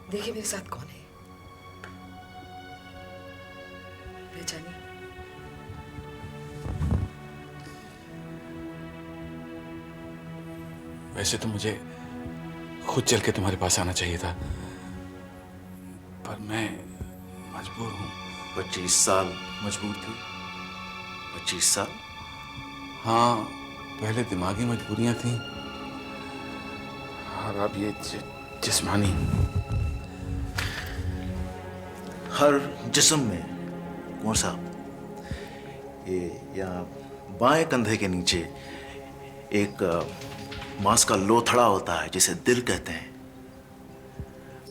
देखिए मेरे साथ कौन है, पहचानिए। वैसे तो मुझे खुद चल के तुम्हारे पास आना चाहिए था, पर मैं मजबूर हूँ। 25 साल मजबूर थी? 25 साल? हाँ, पहले दिमागी मजबूरियां थी और अब ये जिस्मानी। हर जिस्म में कौन सा, ये यहाँ बाएं कंधे के नीचे एक मांस का लोथड़ा होता है जिसे दिल कहते हैं।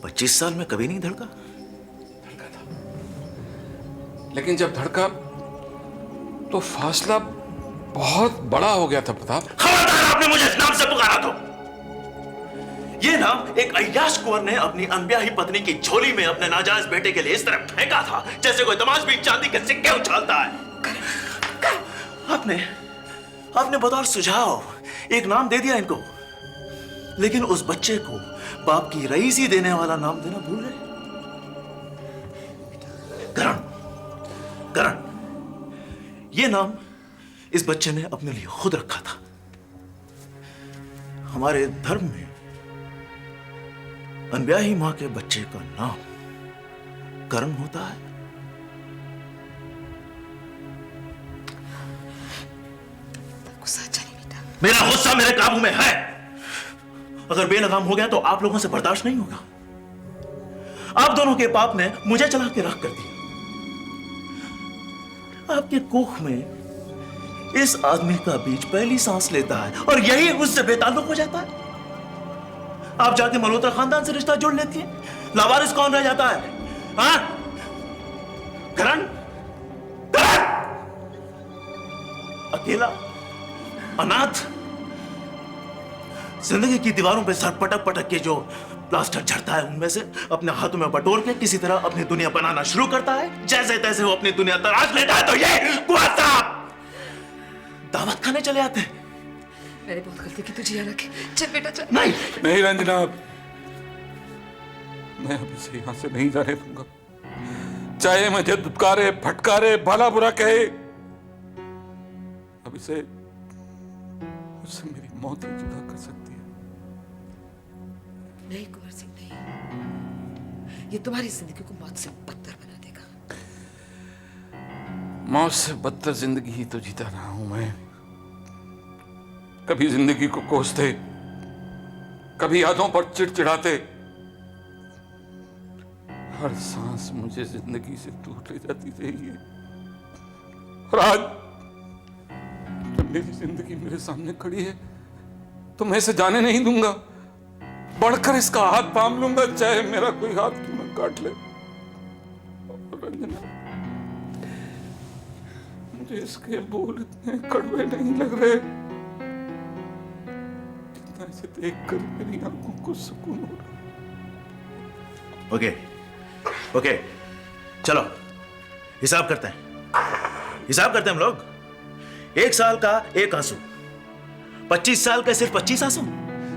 25 साल में कभी नहीं धड़का? धड़का था, लेकिन जब धड़का तो फासला बहुत बड़ा हो गया था प्रताप। खबरदार, आपने मुझे इस नाम से पुकारा तो ये नाम एक अय्याश कुंवर ने अपनी अनब्याही पत्नी की झोली में अपने नाजायज बेटे के लिए इस तरह फेंका था जैसे कोई तमाशबीन चांदी के सिक्के उछालता है। आपने बतौर सुझाव एक नाम दे दिया इनको, लेकिन उस बच्चे को बाप की रईसी देने वाला नाम देना भूल गए। करण, करण, यह नाम इस बच्चे ने अपने लिए खुद रखा था। हमारे धर्म में अनब्याही मां के बच्चे का नाम करण होता है। गुस्सा अच्छा नहीं बेटा। मेरा गुस्सा मेरे काबू में है। अगर बेलगाम हो गया तो आप लोगों से बर्दाश्त नहीं होगा। आप दोनों के पाप ने मुझे चला के राख कर दिया। आपके कोख में इस आदमी का बीज पहली सांस लेता है और यही उससे बेताल्लुक हो जाता है। आप जाके मल्होत्रा खानदान से रिश्ता जोड़ लेती है। लावारिस कौन रह जाता है? हाँ? करण, करण, अकेला, अनाथ, जिंदगी की दीवारों पे सर पटक पटक के जो प्लास्टर झड़ता है उनमें से अपने हाथों में बटोर के किसी तरह अपनी दुनिया बनाना शुरू करता है। जैसे तैसे वो अपनी दुनिया तराश लेता है तो ये कुंवर साहब दावत खाने चले आते हैं। मैंने बहुत गलती की, तुझे याद रखे। चल बेटा चल। नहीं नहीं रंजना, मैं अब इसे यहां से नहीं जाने दूंगा। चाहे मुझे दुत्कारे, फटकारे, भला बुरा कहे, अब इसे उससे मेरी मौत ही जुदा कर सकती है। नहीं कुंवर सिंह, नहीं, ये तुम्हारी जिंदगी को मौत से बदतर बना देगा। मौत से बदतर जिंदगी ही तो जीता रहा हूं मैं। कभी जिंदगी को कोसते, कभी यादों पर चिड़चिड़ाते, हर सांस मुझे जिंदगी से दूर ले जाती रही है। और आज जब मेरी जिंदगी मेरे सामने खड़ी है तो मैं इसे जाने नहीं दूंगा। बढ़कर इसका हाथ थाम लूंगा, चाहे मेरा कोई हाथ क्यों न काट ले। और रंजना, मुझे इसके बोल इतने कड़वे नहीं लग रहे जितना इसे देखकर मेरी आंखों को सुकून हो रहा। ओके, ओके, चलो हिसाब करते हैं। हिसाब करते हैं हम लोग। 1 साल का 1 आंसू, 25 साल का सिर्फ 25 आंसू।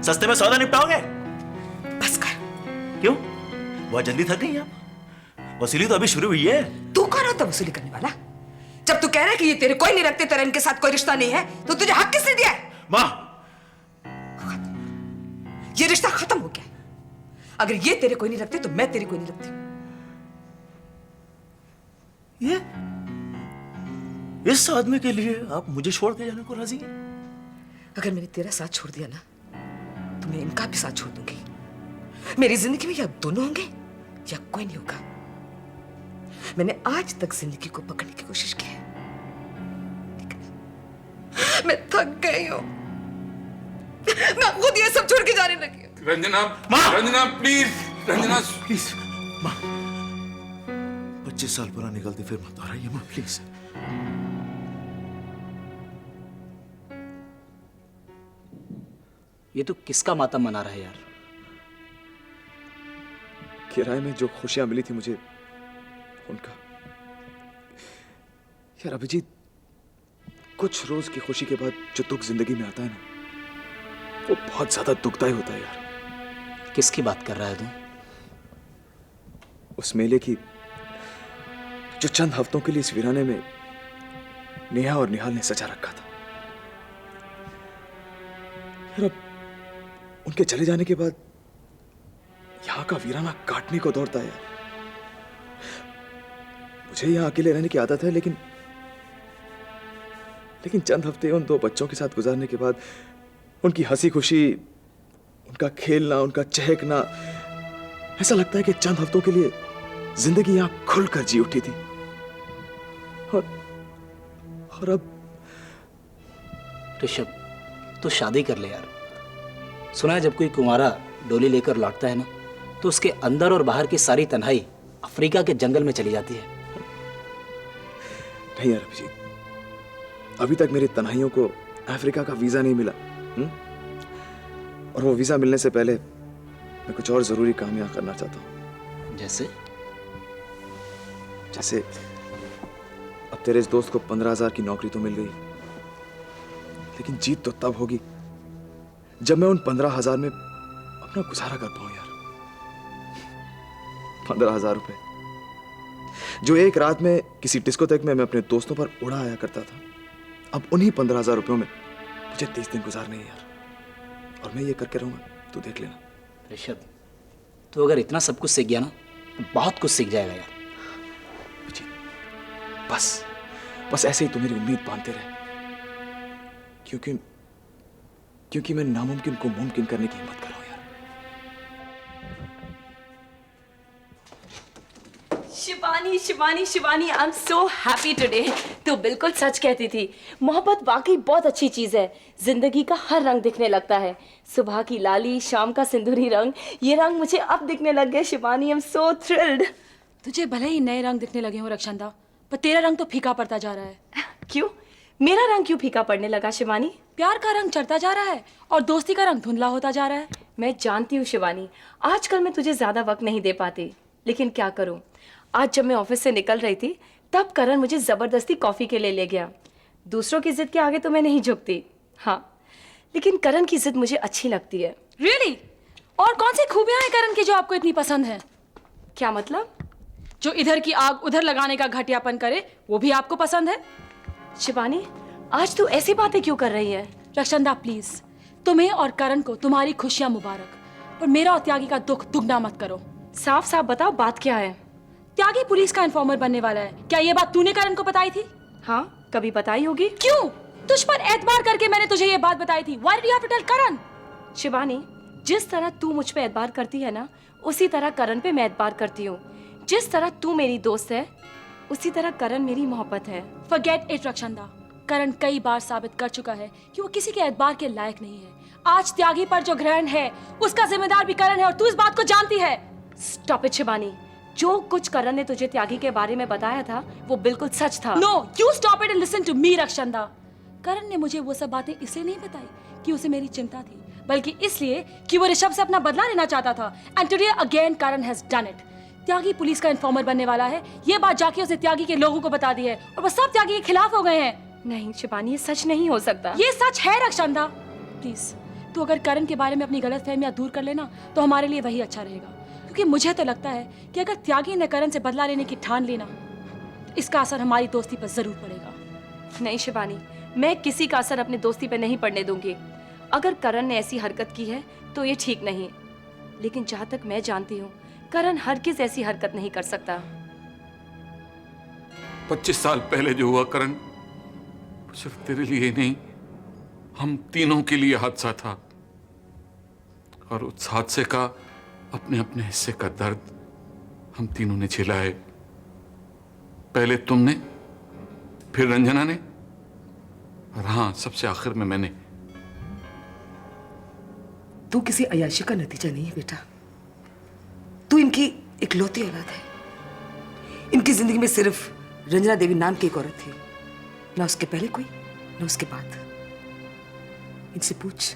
सस्ते में सौदा निपटाओगे? बस कर। क्यों? बहुत जल्दी थक गई आप? वसूली तो अभी शुरू हुई है। तू कौन होता वसूली करने वाला? जब तू कह रहा है कि ये तेरे कोई नहीं रखते, तेरा इनके साथ कोई रिश्ता नहीं है, तो तुझे हक किसने दिया है? मां, ये रिश्ता खत्म हो गया है। अगर ये तेरे कोई नहीं रखते तो मैं तेरी कोई नहीं रखती। ये इस आदमी के लिए आप मुझे छोड़ के जाने को राजी हैं? अगर मैंने तेरा साथ छोड़ दिया ना तो मैं इनका भी साथ छोड़ दूंगी। मेरी जिंदगी में या दोनों होंगे या कोई नहीं होगा। मैंने आज तक जिंदगी को पकड़ने की कोशिश की है, लेकिन मैं थक गई हूं। मैं खुद ये सब छोड़ के जाने लगी हूं। रंजना, मां! रंजना प्लीज, रंजना प्लीज मां, 25 साल पुरानी गलती फिर मत दोहराइए मां, प्लीज। ये तो किसका मातम मना रहा है यार? किराए में जो खुशियां मिली थी मुझे, उनका। यार अभिजीत, कुछ रोज की खुशी के बाद जो दुख जिंदगी में आता है ना, वो बहुत ज्यादा दुखदाई होता है यार। किसकी बात कर रहा है तू? उस मेले की जो चंद हफ्तों के लिए इस वीराने में नेहा और निहाल ने सजा रखा था। यार अब उनके चले जाने के बाद यहां का वीराना काटने को दौड़ता है यार। मुझे यहां अकेले रहने की आदत है, लेकिन चंद हफ्ते उन 2 बच्चों के साथ गुजारने के बाद उनकी हंसी खुशी, उनका खेलना, उनका चहकना, ऐसा लगता है कि चंद हफ्तों के लिए जिंदगी यहां खुलकर जी उठी थी। और अब ऋषभ, तू शादी कर ले यार। सुना है जब कोई कुंवारा डोली लेकर लौटता है ना, तो उसके अंदर और बाहर की सारी तन्हाई अफ्रीका के जंगल में चली जाती है। नहीं यार अभिजीत, अभी तक मेरी तन्हाइयों को अफ्रीका का वीजा नहीं मिला। और वो वीजा मिलने से पहले मैं कुछ और जरूरी काम यहाँ करना चाहता हूँ। जैसे अब तेरे इस दोस्त को 15,000 की नौकरी तो मिल गई, लेकिन जीत तो तब होगी जब मैं उन 15,000 में अपना गुजारा कर पाऊं यार। 15,000 रुपए जो एक रात में किसी डिस्कोथेक में मैं अपने दोस्तों पर उड़ा आया करता था, अब उन्हीं 15,000 रुपयों में मुझे 30 दिन गुजारने हैं यार। और मैं ये करके रहूंगा, तू देख लेना। ऋषभ, तू अगर इतना सब कुछ सीख गया ना, तो बहुत कुछ सीख जाएगा यार। बस ऐसे ही तू मेरी उम्मीद बांधते रहे, क्योंकि मैं नामुमकिन को मुमकिन करने की हिम्मत कर रहा हूं यार। Shivani, I am so happy today. तू बिल्कुल सच कहती थी, मोहब्बत वाकई बहुत अच्छी चीज है। जिंदगी का हर रंग दिखने लगता है। सुबह की लाली, शाम का सिंदूरी रंग, ये रंग मुझे अब दिखने लग गए। Shivani, I am so thrilled. तुझे भले ही नए रंग दिखने लगे हो रक्षांदा, पर तेरा रंग तो फीका पड़ता जा रहा है। क्यों? मेरा रंग क्यों फीका पड़ने लगा शिवानी? प्यार का रंग चढ़ता जा रहा है और दोस्ती का रंग धुंधला होता जा रहा है। मैं जानती हूँ शिवानी, आजकल मैं तुझे ज्यादा वक्त नहीं दे पाती, लेकिन क्या करूँ। आज जब मैं ऑफिस से निकल रही थी, तब करण मुझे जबरदस्ती कॉफी के लिए ले गया। दूसरों की जिद के आगे तो मैं नहीं झुकती, हाँ, लेकिन करण की जिद मुझे अच्छी लगती है। Really? और कौन सी खूबियां हैं करण की जो आपको इतनी पसंद है? क्या मतलब? जो इधर की आग उधर लगाने का घटियापन करे, वो भी आपको पसंद है? शिवानी, आज तू ऐसी बातें क्यों कर रही है? रक्षांदा प्लीज, तुम्हें और करण को तुम्हारी खुशियां मुबारक, पर मेरा और त्यागी का दुख दुगना मत करो। साफ साफ बताओ, बात क्या है? त्यागी पुलिस का इन्फॉर्मर बनने वाला है। क्या ये बात तूने करण को बताई थी? हाँ, कभी बताई होगी। क्यों? तुझ पर एतबार करके मैंने तुझे ये बात बताई थी। Why did you have to tell करण? शिवानी, जिस तरह तू मुझ पे एतबार करती है ना, उसी तरह करण पे मैं एतबार करती हूँ। जिस तरह तू मेरी दोस्त है, उसी तरह करण मेरी मोहब्बत है। Forget it रक्षांदा, करण कई बार साबित कर चुका है कि वो किसी के एतबार के लायक नहीं है। आज त्यागी पर जो ग्रहण है, उसका जिम्मेदार भी करण है और तू इस बात को जानती है। Stop it शिवानी, जो कुछ करण ने तुझे त्यागी के बारे में बताया था, वो बिल्कुल सच था। No, you stop it and listen to me रक्षांदा। करण ने मुझे वो सब बातें इसलिए नहीं बताई कि उसे मेरी चिंता थी, बल्कि इसलिए कि वो ऋषभ से अपना बदला लेना चाहता था। And today again Karan has done it। Tyagi police का इन्फॉर्मर बनने वाला है, ये बात जाके उसने त्यागी के लोगों को बता दी है और वो सब त्यागी के खिलाफ हो गए हैं। नहीं शिवानी, ये सच नहीं हो सकता। ये सच है रक्षांदा। प्लीज, तू अगर करण के बारे में अपनी गलतफहमियां दूर कर लेना, तो हमारे लिए वही अच्छा रहेगा। क्योंकि मुझे तो लगता है कि अगर त्यागी ने करण से बदला लेने की ठान लेना, तो इसका असर हमारी दोस्ती पर जरूर पड़ेगा। नहीं शिवानी, मैं किसी का असर अपनी दोस्ती पे नहीं पड़ने दूंगी। अगर करण ने ऐसी हरकत की है तो ये ठीक नहीं, लेकिन जहां तक मैं जानती हूँ, करण हरगिज ऐसी हरकत नहीं कर सकता। 25 साल पहले जो हुआ करण, सिर्फ तेरे लिए नहीं, हम तीनों के लिए हादसा था। और उस हादसे का अपने अपने हिस्से का दर्द हम तीनों ने झेला है। पहले तुमने, फिर रंजना ने, और हाँ, सबसे आखिर में मैंने। तू किसी अयाशी का नतीजा नहीं है बेटा, तू इनकी इकलौती औलाद है। इनकी जिंदगी में सिर्फ रंजना देवी नाम की एक औरत थी, ना उसके पहले कोई, ना उसके बाद। इनसे पूछ,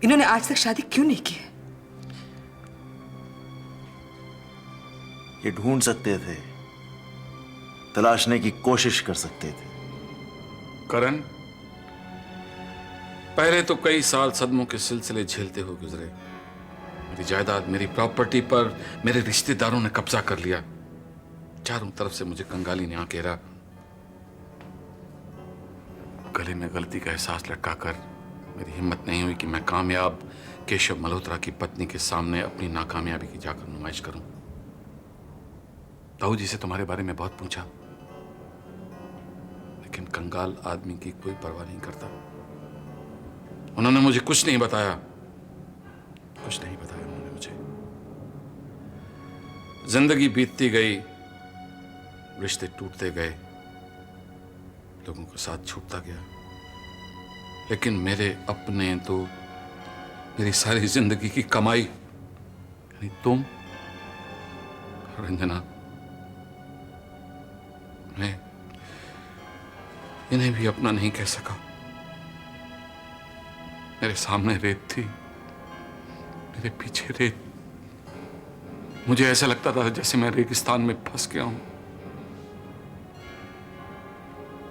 इन्होंने आज तक शादी क्यों नहीं की है? ये ढूंढ सकते थे, तलाशने की कोशिश कर सकते थे। करण, पहले तो कई साल सदमों के सिलसिले झेलते हुए गुजरे, मेरी जायदाद, मेरी प्रॉपर्टी पर मेरे रिश्तेदारों ने कब्जा कर लिया। चारों तरफ से मुझे कंगाली ने घेरा। गले में गलती का एहसास लटकाकर मेरी हिम्मत नहीं हुई कि मैं कामयाब केशव मल्होत्रा की पत्नी के सामने अपनी नाकामयाबी की जाकर नुमाइश करूं। ताऊ जी से तुम्हारे बारे में बहुत पूछा, लेकिन कंगाल आदमी की कोई परवाह नहीं करता। उन्होंने मुझे कुछ नहीं बताया, कुछ नहीं बताया उन्होंने मुझे। जिंदगी बीतती गई, रिश्ते टूटते गए, लोगों का साथ छूटता गया, लेकिन मेरे अपने तो मेरी सारी जिंदगी की कमाई यानी तुम, रंजना, मैं इन्हें भी अपना नहीं कह सका। मेरे सामने रेत थी, मेरे पीछे रेत। मुझे ऐसा लगता था जैसे मैं रेगिस्तान में फंस गया हूं,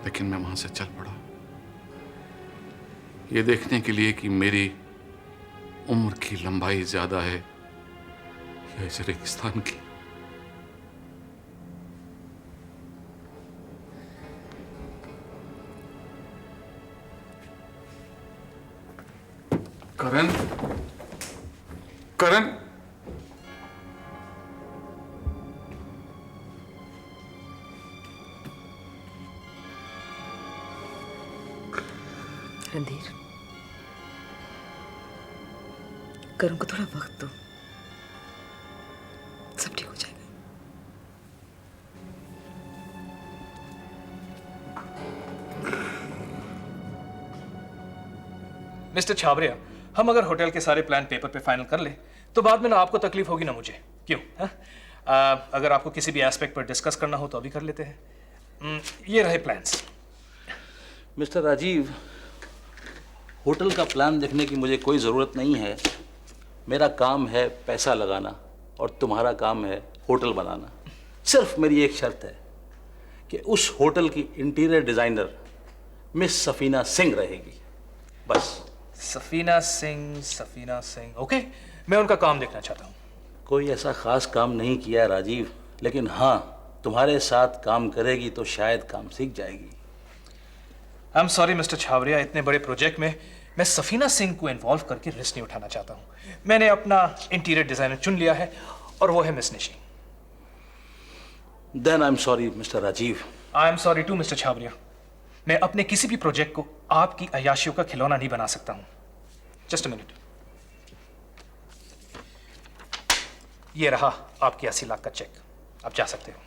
लेकिन मैं वहां से चल पड़ा, ये देखने के लिए कि मेरी उम्र की लंबाई ज्यादा है या इस रेगिस्तान की। करण, करण, रणधीर, करण को थोड़ा वक्त दो, सब ठीक हो जाएगा। मिस्टर छाबरिया, हम अगर होटल के सारे प्लान पेपर पे फाइनल कर ले तो बाद में ना आपको तकलीफ होगी ना मुझे। क्यों? अगर आपको किसी भी एस्पेक्ट पर डिस्कस करना हो तो अभी कर लेते हैं। ये रहे प्लान्स। मिस्टर राजीव, होटल का प्लान देखने की मुझे कोई ज़रूरत नहीं है। मेरा काम है पैसा लगाना और तुम्हारा काम है होटल बनाना। सिर्फ मेरी एक शर्त है कि उस होटल की interior designer miss Safina Singh रहेगी, बस। सफीना सिंह, ओके, मैं उनका काम देखना चाहता हूँ। कोई ऐसा खास काम नहीं किया राजीव, लेकिन हाँ, तुम्हारे साथ काम करेगी तो शायद काम सीख जाएगी। आई एम सॉरी मिस्टर छावरिया, इतने बड़े प्रोजेक्ट में मैं सफीना सिंह को इन्वॉल्व करके रिस्क नहीं उठाना चाहता हूँ। मैंने अपना इंटीरियर डिजाइनर चुन लिया है और वो है miss Nishi. Then I am sorry mister Rajiv. I am sorry to mister Chhawaria. मैं अपने किसी भी प्रोजेक्ट को आपकी अय्याशियों का खिलौना नहीं बना सकता हूँ। जस्ट अ मिनट, ये रहा आपकी 80 लाख का चेक, आप जा सकते हो।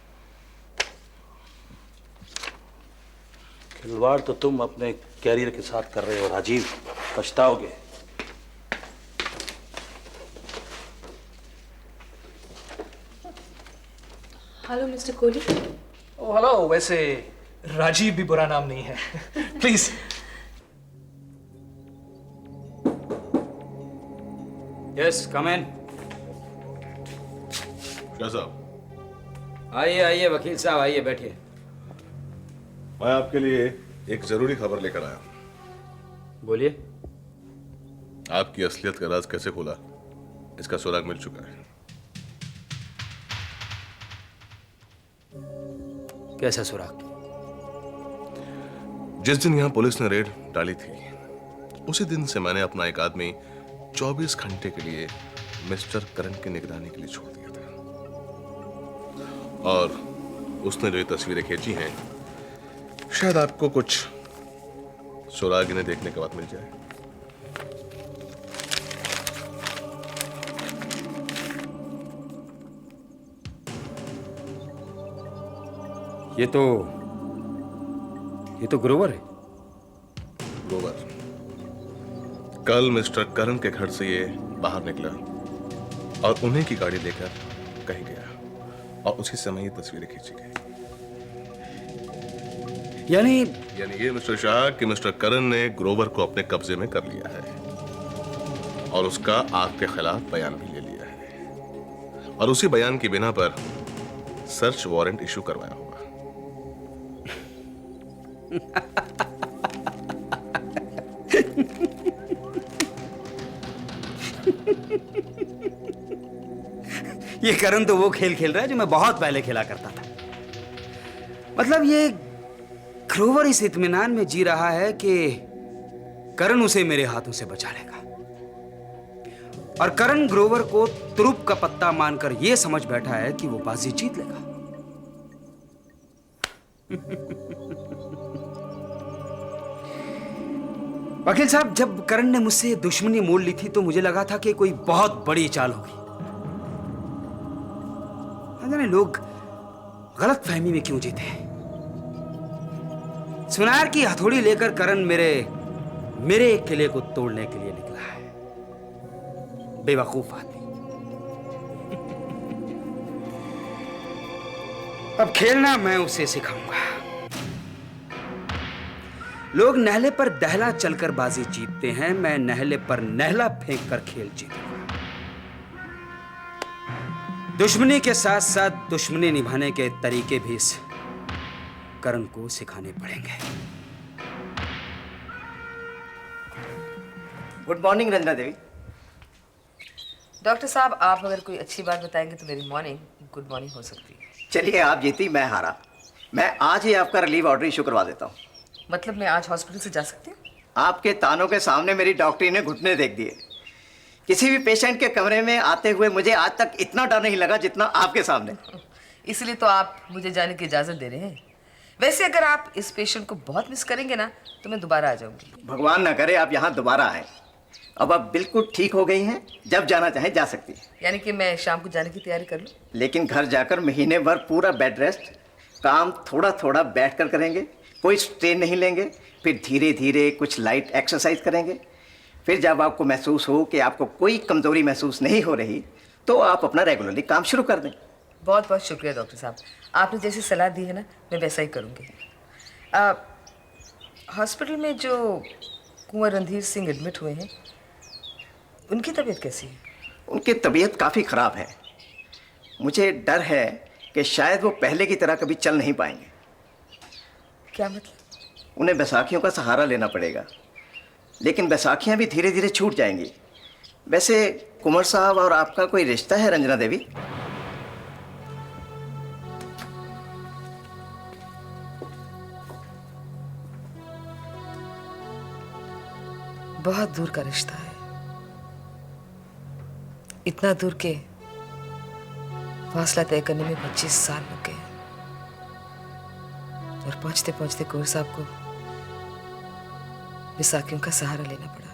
खिलवाड़ तो तुम अपने कैरियर के साथ कर रहे हो राजीव, पछताओगे। Hello mister Kohli. Oh hello, वैसे राजीव भी बुरा नाम नहीं है। प्लीज। यस, कम इन। क्या साहब? आइए आइए वकील साहब, आइए बैठिए। मैं आपके लिए एक जरूरी खबर लेकर आया। बोलिए। आपकी असलियत का राज कैसे खुला, इसका सुराग मिल चुका है। कैसा सुराग? जिस दिन यहां पुलिस ने रेड डाली थी, उसी दिन से मैंने अपना एक आदमी 24 घंटे के लिए मिस्टर करण की निगरानी के लिए छोड़ दिया था, और उसने जो ये तस्वीरें खींची हैं, शायद आपको कुछ सुराग इन्हें देखने के बाद मिल जाए। ये तो ग्रोवर है। ग्रोवर कल मिस्टर करण के घर से ये बाहर निकला और उन्हीं की गाड़ी लेकर कहीं गया, और उसी समय ये तस्वीरें खींची गई। यानी ये मिस्टर शाह कि मिस्टर करण ने ग्रोवर को अपने कब्जे में कर लिया है और उसका आपके खिलाफ बयान भी ले लिया है, और उसी बयान की बिना पर सर्च वारंट इशू करवाया होगा। ये करण तो वो खेल खेल रहा है जो मैं बहुत पहले खेला करता था। मतलब ये ग्रोवर इस इत्मीनान में जी रहा है कि करण उसे मेरे हाथों से बचा लेगा, और करण ग्रोवर को तुरुप का पत्ता मानकर यह समझ बैठा है कि वो बाजी जीत लेगा। वकील साहब, जब करण ने मुझसे दुश्मनी मोल ली थी तो मुझे लगा था कि कोई बहुत बड़ी चाल होगी। न जाने लोग गलत फहमी में क्यों जीते हैं। सुनार की हथौड़ी लेकर करण मेरे किले को तोड़ने के लिए निकला है। बेवकूफ आदमी। अब खेलना मैं उसे सिखाऊंगा। लोग नहले पर दहला चलकर बाजी जीतते हैं, मैं नहले पर नहला फेंक कर खेल जीतूंगा। दुश्मनी के साथ साथ दुश्मनी निभाने के तरीके भी इस करण को सिखाने पड़ेंगे। गुड मॉर्निंग रंजना देवी। डॉक्टर साहब, आप अगर कोई अच्छी बात बताएंगे तो मेरी मॉर्निंग गुड मॉर्निंग हो सकती है। चलिए, आप जीती, मैं हारा। मैं आज ही आपका रिलीव ऑर्डर इशू करवा देता हूँ। मतलब मैं आज हॉस्पिटल से जा सकती हूँ? आपके तानों के सामने मेरी डॉक्टरी ने घुटने देख दिए। किसी भी पेशेंट के कमरे में आते हुए मुझे आज तक इतना डर नहीं लगा जितना आपके सामने। इसलिए तो आप मुझे जाने की इजाज़त दे रहे हैं। वैसे अगर आप इस पेशेंट को बहुत मिस करेंगे ना तो मैं दोबारा आ जाऊंगी। भगवान ना करे आप यहाँ दोबारा आए। अब आप बिल्कुल ठीक हो गई हैं, जब जाना चाहे जा सकती है। यानी कि मैं शाम को जाने की तैयारी कर लूँ? लेकिन घर जाकर महीने भर पूरा बेड रेस्ट, काम थोड़ा थोड़ा बैठ कर करेंगे, कोई स्ट्रेन नहीं लेंगे, फिर धीरे धीरे कुछ लाइट एक्सरसाइज करेंगे। फिर जब आपको महसूस हो कि आपको कोई कमज़ोरी महसूस नहीं हो रही तो आप अपना रेगुलरली काम शुरू कर दें। बहुत बहुत शुक्रिया डॉक्टर साहब, आपने जैसी सलाह दी है ना मैं वैसा ही करूँगी। हॉस्पिटल में जो कुंवर रणधीर सिंह एडमिट हुए हैं उनकी तबीयत कैसी है? उनकी तबीयत काफ़ी ख़राब है। मुझे डर है कि शायद वो पहले की तरह कभी चल नहीं पाएंगे। क्या मतलब? उन्हें बैसाखियों का सहारा लेना पड़ेगा, लेकिन बैसाखियाँ भी धीरे धीरे छूट जाएंगी। वैसे कुंवर साहब और आपका कोई रिश्ता है रंजना देवी? बहुत दूर का रिश्ता है, इतना दूर के फासला तय करने में 25 साल लग गए और पहुंचते पहुंचते कुंवर साहब को बैसाखियों का सहारा लेना पड़ा।